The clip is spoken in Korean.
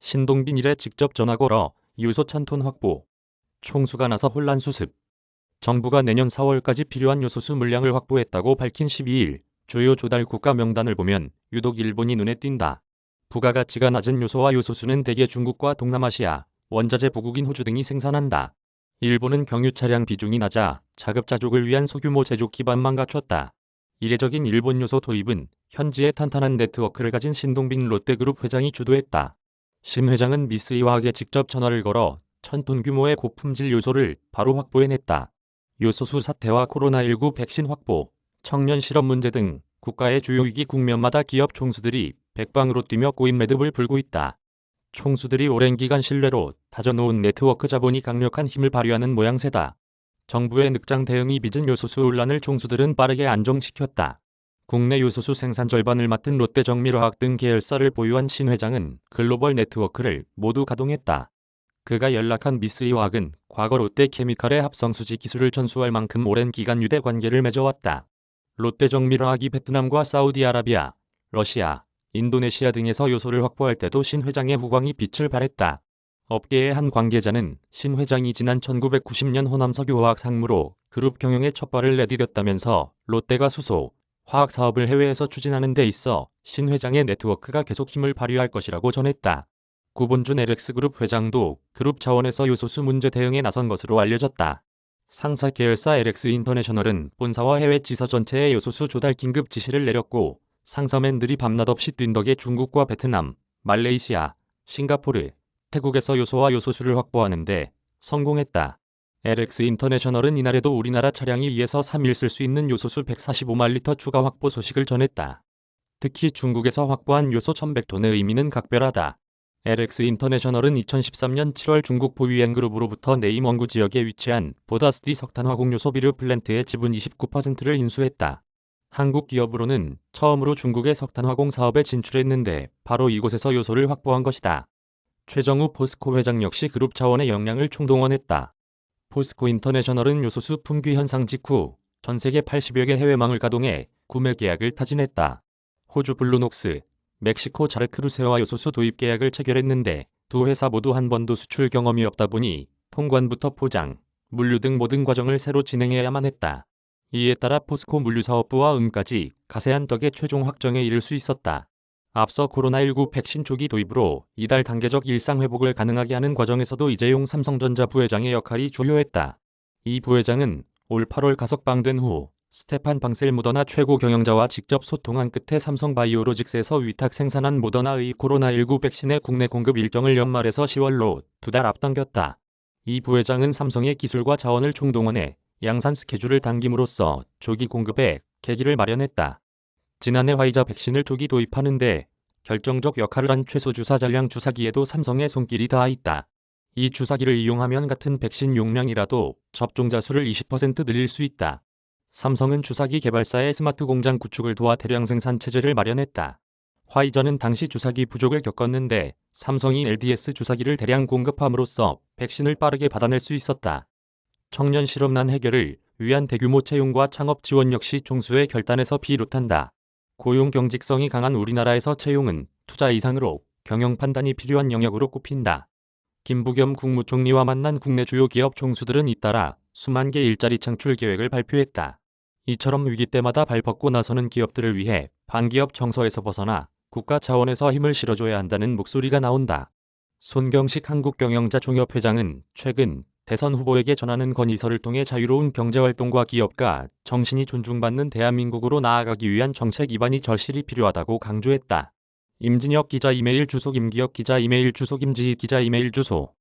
신동빈 일에 직접 전화 걸어 요소 1000톤 확보. 총수가 나서 혼란 수습. 정부가 내년 4월까지 필요한 요소수 물량을 확보했다고 밝힌 12일 주요 조달 국가 명단을 보면 유독 일본이 눈에 띈다. 부가가치가 낮은 요소와 요소수는 대개 중국과 동남아시아, 원자재 부국인 호주 등이 생산한다. 일본은 경유 차량 비중이 낮아 자급자족을 위한 소규모 제조 기반만 갖췄다. 이례적인 일본 요소 도입은 현지에 탄탄한 네트워크를 가진 신동빈 롯데그룹 회장이 주도했다. 신 회장은 미쓰이화학에 직접 전화를 걸어 1000톤 규모의 고품질 요소를 바로 확보해냈다. 요소수 사태와 코로나19 백신 확보, 청년 실업 문제 등 국가의 주요 위기 국면마다 기업 총수들이 백방으로 뛰며 고인 매듭을 불고 있다. 총수들이 오랜 기간 신뢰로 다져놓은 네트워크 자본이 강력한 힘을 발휘하는 모양새다. 정부의 늑장 대응이 빚은 요소수 논란을 총수들은 빠르게 안정시켰다. 국내 요소수 생산 절반을 맡은 롯데정밀화학 등 계열사를 보유한 신 회장은 글로벌 네트워크를 모두 가동했다. 그가 연락한 미쓰이화학은 과거 롯데케미칼의 합성수지 기술을 전수할 만큼 오랜 기간 유대 관계를 맺어왔다. 롯데정밀화학이 베트남과 사우디아라비아, 러시아, 인도네시아 등에서 요소를 확보할 때도 신 회장의 후광이 빛을 발했다. 업계의 한 관계자는 신 회장이 지난 1990년 호남석유화학 상무로 그룹 경영에 첫 발을 내디뎠다면서 롯데가 수소, 화학 사업을 해외에서 추진하는 데 있어 신 회장의 네트워크가 계속 힘을 발휘할 것이라고 전했다. 구본준 LX그룹 회장도 그룹 차원에서 요소수 문제 대응에 나선 것으로 알려졌다. 상사 계열사 LX인터내셔널은 본사와 해외 지사 전체에 요소수 조달 긴급 지시를 내렸고 상사맨들이 밤낮 없이 뛴 덕에 중국과 베트남, 말레이시아, 싱가포르, 태국에서 요소와 요소수를 확보하는 데 성공했다. LX인터내셔널은 이날에도 우리나라 차량이 2에서 3일 쓸 수 있는 요소수 145만 리터 추가 확보 소식을 전했다. 특히 중국에서 확보한 요소 1100톤의 의미는 각별하다. LX인터내셔널은 2013년 7월 중국 보유엔그룹으로부터 네임원구 지역에 위치한 보다스디 석탄화공요소 비료 플랜트의 지분 29%를 인수했다. 한국 기업으로는 처음으로 중국의 석탄화공 사업에 진출했는데 바로 이곳에서 요소를 확보한 것이다. 최정우 포스코 회장 역시 그룹 차원의 역량을 총동원했다. 포스코 인터내셔널은 요소수 품귀 현상 직후 전 세계 80여 개 해외망을 가동해 구매 계약을 타진했다. 호주 블루녹스, 멕시코 자르크루세와 요소수 도입 계약을 체결했는데 두 회사 모두 한 번도 수출 경험이 없다 보니 통관부터 포장, 물류 등 모든 과정을 새로 진행해야만 했다. 이에 따라 포스코 물류사업부와 음까지 가세한 덕에 최종 확정에 이를 수 있었다. 앞서 코로나19 백신 초기 도입으로 이달 단계적 일상 회복을 가능하게 하는 과정에서도 이재용 삼성전자 부회장의 역할이 주요했다. 이 부회장은 올 8월 가석방된 후 스테판 방셀 모더나 최고 경영자와 직접 소통한 끝에 삼성바이오로직스에서 위탁 생산한 모더나의 코로나19 백신의 국내 공급 일정을 연말에서 10월로 2달 앞당겼다. 이 부회장은 삼성의 기술과 자원을 총동원해 양산 스케줄을 당김으로써 조기 공급에 계기를 마련했다. 지난해 화이자 백신을 조기 도입하는 데 결정적 역할을 한 최소 주사 잔량 주사기에도 삼성의 손길이 닿아 있다. 이 주사기를 이용하면 같은 백신 용량이라도 접종자 수를 20% 늘릴 수 있다. 삼성은 주사기 개발사의 스마트 공장 구축을 도와 대량 생산 체제를 마련했다. 화이자는 당시 주사기 부족을 겪었는데 삼성이 LDS 주사기를 대량 공급함으로써 백신을 빠르게 받아낼 수 있었다. 청년 실업난 해결을 위한 대규모 채용과 창업 지원 역시 총수의 결단에서 비롯한다. 고용 경직성이 강한 우리나라에서 채용은 투자 이상으로 경영 판단이 필요한 영역으로 꼽힌다. 김부겸 국무총리와 만난 국내 주요 기업 총수들은 잇따라 수만 개 일자리 창출 계획을 발표했다. 이처럼 위기 때마다 발벗고 나서는 기업들을 위해 반기업 정서에서 벗어나 국가 차원에서 힘을 실어줘야 한다는 목소리가 나온다. 손경식 한국경영자 종협회장은 최근 대선 후보에게 전하는 건의서를 통해 자유로운 경제활동과 기업가 정신이 존중받는 대한민국으로 나아가기 위한 정책 입안이 절실히 필요하다고 강조했다. 임진혁 기자 이메일 주소 김기혁 기자 이메일 주소 김지희 기자 이메일 주소